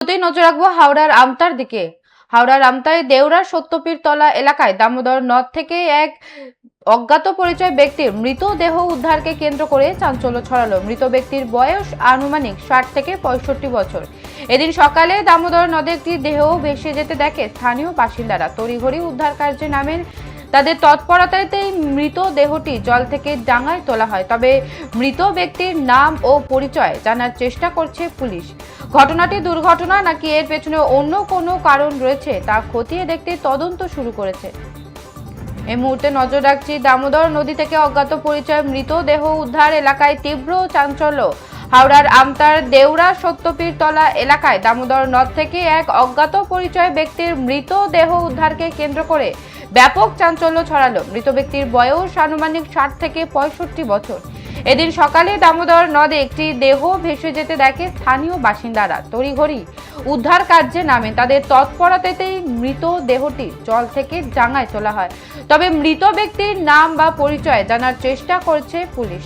নজর রাখবো হাওড়ার আমতার দিকে। হাওড়ার আমতায় দেউরার সত্যপীরতলা এলাকায় দামোদর নদ থেকে এক অজ্ঞাত পরিচয় ব্যক্তির মৃতদেহ উদ্ধারকে কেন্দ্র করে চাঞ্চল্য ছড়ালো। মৃত ব্যক্তির বয়স আনুমানিক 60 থেকে 65 বছর। এদিন সকালে দামোদর নদে একটি দেহ ভেসে যেতে দেখে স্থানীয় বাসিন্দারা তড়িঘড়ি উদ্ধার কার্যে নামেন। তাদের তৎপরতাতেই মৃতদেহটি জল থেকে ডাঙায় তোলা হয়। তবে মৃত ব্যক্তির নাম ও পরিচয় জানার চেষ্টা করছে পুলিশ। ঘটনাটি দুর্ঘটনা নাকি এর পেছনে অন্য কোনো কারণ রয়েছে তা খতিয়ে দেখতে তদন্ত শুরু করেছে। এই মুহূর্তে নজর রাখছি দামোদর নদী থেকে অজ্ঞাত পরিচয় মৃতদেহ উদ্ধার এলাকায় তীব্র চাঞ্চল্য। হাওড়ার আমতার দেউরা সত্যপীরতলা এলাকায় দামোদর নদ থেকে এক অজ্ঞাত পরিচয় ব্যক্তির মৃতদেহ উদ্ধারকে কেন্দ্র করে ব্যাপক চাঞ্চল্য ছড়ালো। মৃত ব্যক্তির বয়স আনুমানিক 60 থেকে 65 বছর। এদিন সকালে দামোদর নদে একটি দেহ ভেসে যেতে দেখে স্থানীয় বাসিন্দারা তড়িঘড়ি উদ্ধার কার্যে নামেন। তাদের তৎপরতাতেই মৃতদেহটি জল থেকে ডাঙায় তোলা হয়। তবে মৃত ব্যক্তির নাম বা পরিচয় জানার চেষ্টা করছে পুলিশ।